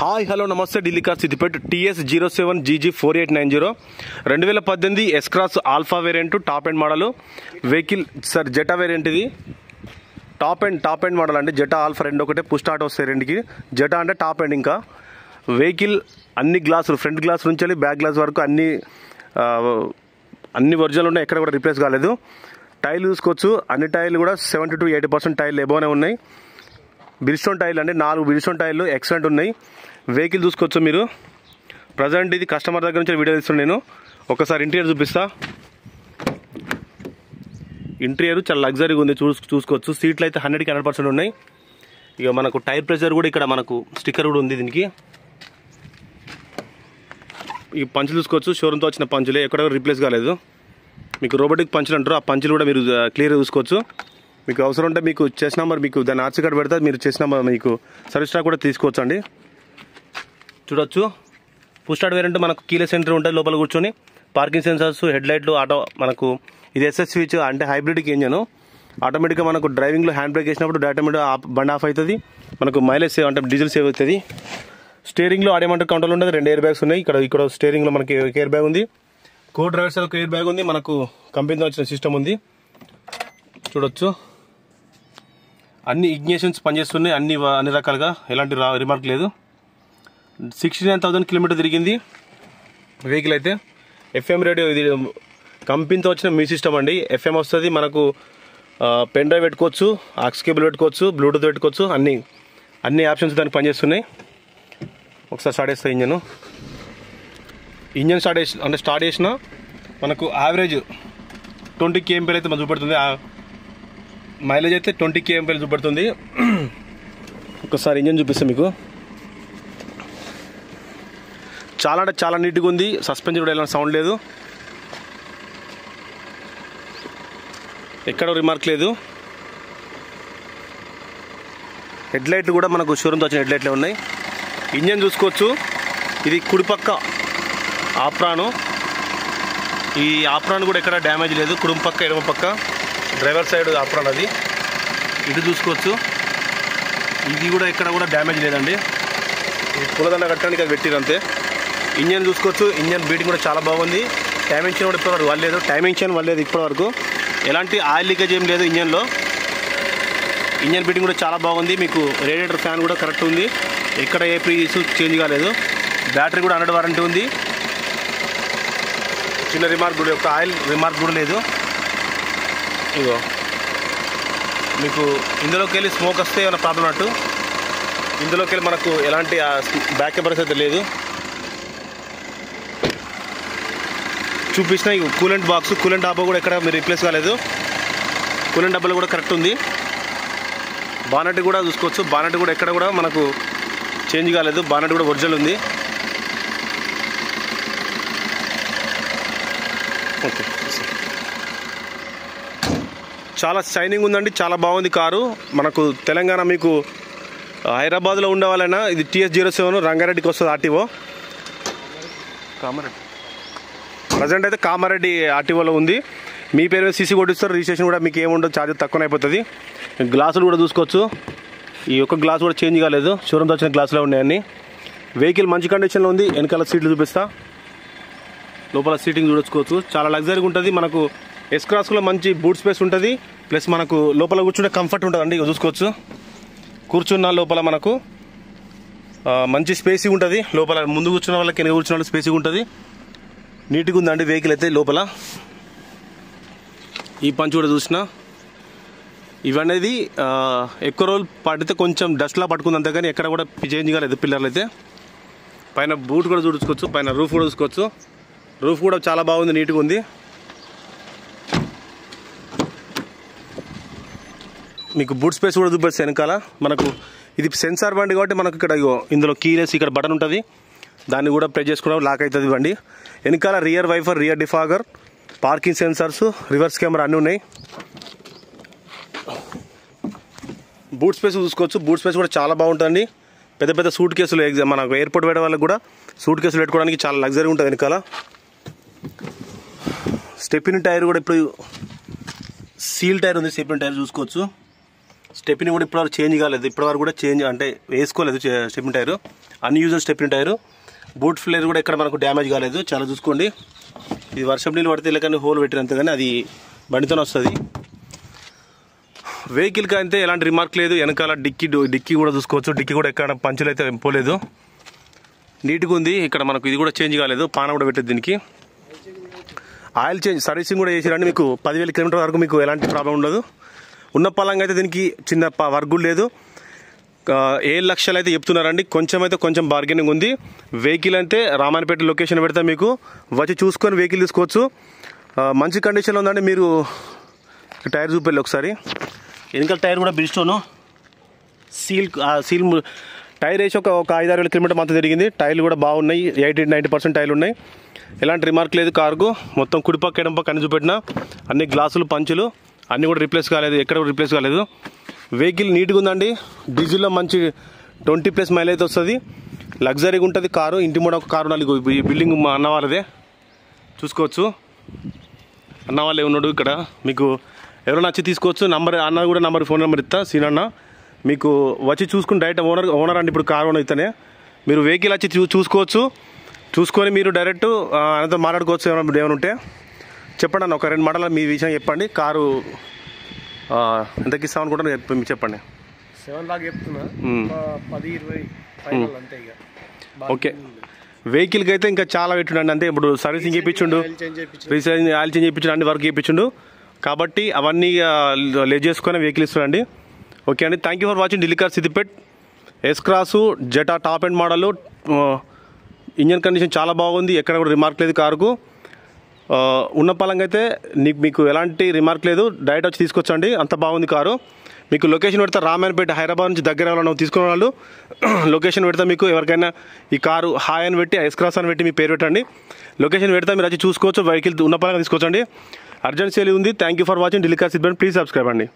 Hi hello నమస్తే Delhi car Siddipet TS07GG4890 2018 S cross alpha variant top end model vehicle sir zeta variant ఇది top end model అండి. Zeta alpha రెండు ఒకటే push start వస్తాయి రెండుకి. Zeta అంటే టాప్ ఎండ్. ఇంకా వెహికల్ అన్ని గ్లాసులు ఫ్రంట్ గ్లాస్ నుంచి వెళ్ళి బ్యాక్ గ్లాస్ వరకు అన్ని ఒరిజినల్ ఉన్నాయి, ఎక్కడ కూడా రీప్లేస్ కాలేదు. టైల్ చూసుకోవచ్చు, అన్ని టైర్లు కూడా 70 to 80% టైర్లు ఎబోనే ఉన్నాయి. బిల్స్టోన్ టైర్లు అండి, 4 బిల్స్టోన్ టైర్లు ఎక్సలెంట్ ఉన్నాయి. వెహికల్ చూసుకోవచ్చు మీరు. ప్రజెంట్ ఇది కస్టమర్ దగ్గర నుంచి వీడియో తీస్తున్నాను నేను. ఒకసారి ఇంటీరియర్ చూపిస్తా. ఇంటీరియర్ చాలా లగ్జరీగా ఉంది, చూసుకోవచ్చు. సీట్లు అయితే 100కి 100% ఉన్నాయి. ఇక మనకు టైర్ ప్రెషర్ కూడా ఇక్కడ మనకు స్టిక్కర్ కూడా ఉంది దీనికి. ఈ పంచులు చూసుకోవచ్చు, షోరూమ్తో వచ్చిన పంచులే, ఎక్కడ రీప్లేస్ కాలేదు. మీకు రోబోటిక్ పంచులు అంటారు, ఆ పంచులు కూడా మీరు క్లియర్గా చూసుకోవచ్చు. మీకు అవసరం ఉంటే మీకు చెస్ నెంబర్, మీకు దాని ఆర్సీ కార్డు పెడితే మీరు చెస్ నెంబర్ మీకు సర్వీస్ ట్రాక్ కూడా తీసుకోవచ్చు అండి. చూడొచ్చు, పుష్ స్టార్ట్ వేరియంట్ మనకు కీలెస్ సెంటర్ ఉంటుంది లోపల కూర్చొని. పార్కింగ్ సెన్సర్స్, హెడ్ లైట్లు, ఆటో మనకు ఇది ఎస్ఎస్ స్విచ్ అంటే హైబ్రిడ్కి ఇంజన్. ఆటోమేటిక్గా మనకు డ్రైవింగ్లో హ్యాండ్ బ్రేక్ వేసినప్పుడు ఆటోమేటిక్గా బండి ఆఫ్ అవుతుంది. మనకు మైలేజ్ సేవ్ అంటే డీజిల్ సేవ్ అవుతుంది. స్టీరింగ్లో ఆడియోమాంటర్ కంట్రోల్ ఉంటుంది, 2 ఎయిర్ బ్యాగ్స్ ఉన్నాయి. ఇక్కడ స్టీరింగ్లో మనకి ఎయిర్ బ్యాగ్ ఉంది, కో డ్రైవర్ సైడ్ ఎయిర్ బ్యాగ్ ఉంది, మనకు కంపెనీతో వచ్చిన సిస్టమ్ ఉంది. చూడొచ్చు, అన్ని ఇగ్నిషన్స్ పనిచేస్తున్నాయి, అన్ని రకాలుగా, ఎలాంటి రిమార్క్ లేదు. 69,000 కిలోమీటర్ తిరిగింది వెహికల్ అయితే. FM రేడియో, ఇది కంపెనీతో వచ్చిన మీ సిస్టమ్ అండి. FM వస్తుంది మనకు, పెన్ డ్రైవ్ పెట్టుకోవచ్చు, ఆక్స్ కేబుల్ పెట్టుకోవచ్చు, బ్లూటూత్ పెట్టుకోవచ్చు, అన్ని ఆప్షన్స్ దానికి పనిచేస్తున్నాయి. ఒకసారి స్టార్ట్ చేస్తా. ఇంజన్ స్టార్ట్ చేసిన మనకు యావరేజ్ 20 kmph అయితే మనం చూపెడుతుంది. మైలేజ్ అయితే 20 kmph చూపెడుతుంది. ఒకసారి ఇంజన్ చూపిస్తాను మీకు. చాలా అంటే చాలా నీట్గా ఉంది. సస్పెన్షన్ కూడా ఎలాంటి సౌండ్ లేదు, ఎక్కడ రిమార్క్ లేదు. హెడ్ లైట్లు కూడా మనకు షోరూమ్తో వచ్చిన హెడ్ లైట్లే ఉన్నాయి. ఇంజన్ చూసుకోవచ్చు, ఇది కుడిపక్క ఆప్రాను. ఈ ఆప్రాన్ కూడా ఎక్కడ డ్యామేజ్ లేదు. కుడి పక్క ఎడమ పక్క డ్రైవర్ సైడ్ ఆప్రాన్ అది. ఇటు చూసుకోవచ్చు, ఇది కూడా ఎక్కడ కూడా డ్యామేజ్ లేదండి. ఇది పులదండ కట్టడానికి అది పెట్టిరు అంతే. ఇంజన్ చూసుకోవచ్చు, ఇంజన్ బీటింగ్ కూడా చాలా బాగుంది. టైమింగ్షన్ కూడా ఇప్పటివరకు వల్లేదు, ఇప్పటివరకు ఎలాంటి ఆయిల్ లీకేజ్ ఏం లేదు ఇంజన్లో. ఇంజన్ బీటింగ్ కూడా చాలా బాగుంది. మీకు రేడియేటర్ ఫ్యాన్ కూడా కరెక్ట్ ఉంది, ఎక్కడ ఏ పీస్ చేంజ్ కాలేదు. బ్యాటరీ కూడా 100 వారంటీ ఉంది. చిన్న రిమార్క్ కూడా, ఒక ఆయిల్ రిమార్క్ కూడా లేదు. ఇగో మీకు ఇందులోకి వెళ్ళి స్మోక్ వస్తే ఏమైనా ప్రాబ్లం అన్నట్టు. ఇందులోకి వెళ్ళి మనకు ఎలాంటి బ్యాక్ కెమెరాస్ అయితే లేదు. చూపించిన కూలెంట్ బాక్స్, కూలెంట్ డబ్బా కూడా ఎక్కడ మీరు రీప్లేస్ కాలేదు. కూలెంట్ డబ్బాలు కూడా కరెక్ట్ ఉంది. బానెట్ కూడా చూసుకోవచ్చు, బానెట్ కూడా ఎక్కడ కూడా మనకు చేంజ్ కాలేదు. బానెట్ కూడా ఒరిజినల్ ఉంది. ఓకే, చాలా షైనింగ్ ఉందండి, చాలా బాగుంది కారు. మనకు తెలంగాణ, మీకు హైదరాబాద్లో ఉండే వాళ్ళైనా ఇది TS07 రంగారెడ్డికి వస్తుంది ఆర్టీఓ. కామారెడ్డి ప్రజెంట్ అయితే కామారెడ్డి ఆర్టీఓలో ఉంది. మీ పేరు మీద సీసీ కొట్టిస్తారు, రిజిస్ట్రేషన్ కూడా మీకు ఏముండదు, ఛార్జెస్ తక్కువ అయిపోతుంది. గ్లాసులు కూడా చూసుకోవచ్చు, ఈ ఒక్క గ్లాస్ కూడా చేంజ్ కాలేదు, షోరూమ్తో వచ్చిన గ్లాసులో ఉన్నాయన్నీ. వెహికల్ మంచి కండిషన్లో ఉంది. వెనకాల సీట్లు చూపిస్తా, లోపల సీటింగ్ చూడొచ్చుకోవచ్చు, చాలా లగ్జరీగా ఉంటుంది. మనకు ఎస్ క్రాస్లో మంచి బూట్ స్పేస్ ఉంటుంది, ప్లస్ మనకు లోపల కూర్చుంటే కంఫర్ట్ ఉంటుందండి. ఇక చూసుకోవచ్చు, కూర్చున్న లోపల మనకు మంచి స్పేసీ ఉంటుంది. లోపల ముందు కూర్చున్న వాళ్ళకి, వెనక కూర్చున్న వాళ్ళకి స్పేసీగా ఉంటుంది. నీట్గా ఉందండి వెహికల్ అయితే. లోపల ఈ పంచ్ కూడా చూసిన, ఇవనేది ఎక్కువ రోజులు పడితే కొంచెం డస్ట్లా పట్టుకుంది అంతే, కానీ ఎక్కడ కూడా చేంజ్ కాలేదు పిల్లర్లు అయితే. పైన బూట్ కూడా చూసుకోవచ్చు, పైన రూఫ్ కూడా చూసుకోవచ్చు. రూఫ్ కూడా చాలా బాగుంది, నీట్గా ఉంది. మీకు బూట్ స్పేస్ కూడా చూపిస్తే వెనకాల మనకు ఇది సెన్సార్ బండి కాబట్టి మనకు ఇక్కడ ఇందులో కీలెస్, ఇక్కడ బటన్ ఉంటుంది, దాన్ని కూడా ప్రెస్ చేసుకోవడం లాక్ అవుతుంది బండి. వెనకాల rear వైఫర్, rear defogger, parking sensors, reverse camera అన్నీ ఉన్నాయి. బూట్ స్పేస్ చూసుకోవచ్చు, బూట్ స్పేస్ కూడా చాలా బాగుంటుంది. పెద్ద పెద్ద సూట్ కేసులు, మనకు ఎయిర్పోర్ట్ పెట్టే వాళ్ళకి కూడా సూట్ కేసులు పెట్టుకోవడానికి చాలా లగ్జరీ ఉంటుంది వెనకాల. స్టెప్పిన్ టైర్ కూడా ఇప్పుడు సీల్ టైర్ ఉంది, స్టెప్పిన్ టైర్ చూసుకోవచ్చు. స్టెప్ని కూడా ఇప్పటివరకు చేంజ్ కాలేదు, ఇప్పటివరకు కూడా చేంజ్ అంటే వేసుకోలేదు stepney tyre, unusual stepney tyre. Boot floor కూడా ఎక్కడ మనకు డ్యామేజ్ కాలేదు, చాలా చూసుకోండి. ఇది వర్షం నీళ్ళు పడితే ఇలాగని హోల్ పెట్టినంత కానీ అది బండితోనే వస్తుంది. వెహికల్కి అయితే ఎలాంటి రిమార్క్ లేదు. వెనకాల డిక్కీ కూడా చూసుకోవచ్చు, డిక్కీ కూడా ఎక్కడ పంచులు అయితే పోలేదు, నీట్గా ఉంది. ఇక్కడ మనకు ఇది కూడా చేంజ్ కాలేదు, పాన కూడా పెట్టేది. దీనికి ఆయిల్ చేంజ్ సర్వీసింగ్ కూడా చేసిరండి. మీకు 10,000 కిలోమీటర్ వరకు మీకు ఎలాంటి ప్రాబ్లం ఉండదు. ఉన్న పలంగా అయితే దీనికి చిన్న వర్క్ కూడా లేదు. 7 లక్షలు అయితే చెప్తున్నారండి, కొంచెం బార్గెనింగ్ ఉంది. వెహికల్ అయితే రామాయణపేట లొకేషన్ పెడితే మీకు వచ్చి చూసుకొని వెహికల్ తీసుకోవచ్చు. మంచి కండిషన్లో ఉందండి. మీరు టైర్ చూపెళ్ళి ఒకసారి, వెనకాల టైర్ కూడా బ్రిడ్స్టోను సీల్ టైర్ వేసి ఒక 5-6 కిలోమీటర్ మాత్రం తిరిగింది. టైర్లు కూడా బాగున్నాయి, 80-90% టైర్లు ఉన్నాయి. ఎలాంటి రిమార్క్ లేదు. కారుకు మొత్తం కుడిపక్క ఎడంపక్క అన్ని చూపెట్టిన అన్ని గ్లాసులు పంచులు అన్నీ కూడా రిప్లేస్ కాలేదు, ఎక్కడ కూడా రిప్లేస్ కాలేదు. వెహికల్ నీట్గా ఉందండి. డీజిల్లో మంచి 20+ మైలేజ్ వస్తుంది, లగ్జరీగా ఉంటుంది కారు. ఇంటి మూడ ఒక కారు ఉండాలి. ఈ బిల్డింగ్ మా అన్న వాళ్ళదే, చూసుకోవచ్చు. అన్న వాళ్ళే ఉన్నాడు ఇక్కడ. మీకు ఎవరైనా వచ్చి తీసుకోవచ్చు. అన్న కూడా ఫోన్ నెంబర్ ఇస్తా, సీన్ అన్న. మీకు వచ్చి చూసుకుని డైరెక్ట్ ఓనర్ అండి, ఇప్పుడు కారు ఓనర్ ఇస్తేనే మీరు వెహికల్ వచ్చి చూసుకోవచ్చు. చూసుకొని మీరు డైరెక్ట్ ఆయనతో మాట్లాడుకోవచ్చు. ఏమైనా ఉంటే చెప్పండి అన్న, ఒక 2 మాటలు మీ విషయం చెప్పండి. కారు ఎంతకి ఇస్తామనుకుంటాను మీరు చెప్పండి. 7 లాగా చెప్తున్నా, 10-20 అంతే. ఇక ఓకే, వెహికల్కి అయితే ఇంకా చాలా పెట్టుండండి. అంటే ఇప్పుడు సర్వీసింగ్ చేయించుండు, రీసర్వింగ్ ఆయిల్ చేంజ్ చేయించుండు, అన్ని వర్క్ చేయించుండు. కాబట్టి అవన్నీ లెజ్ చేసుకొని వెహికల్ ఇస్తుండండి. ఓకే అండి, thank you for watching Delhi car Siddipet. Yes cross Zeta top end model. Engine condition చాలా బాగుంది, ఎక్కడ కూడా రిమార్క్ లేదు కారుకు. ఉన్న పలంగా అయితే మీకు ఎలాంటి రిమార్క్ లేదు. డైరెక్ట్ వచ్చి తీసుకొచ్చండి, అంత బాగుంది కారు. మీకు లొకేషన్ పెడతా, రామాయణపేట హైదరాబాద్ నుంచి దగ్గర వాళ్ళని తీసుకునే వాళ్ళు లొకేషన్ పెడతా. మీకు ఎవరికైనా ఈ కారు హాయ్ అని పెట్టి ఎస్ క్రాస్ అని పెట్టి మీ పేరు పెట్టండి, లొకేషన్ పెడతా. మీరు వచ్చి చూసుకోవచ్చు, వెహికల్ ఉన్న పలంగా తీసుకోవచ్చండి. అర్జెన్సీ ఉంది. Thank you for watching Delhi car Siddipet. Please subscribe అండి.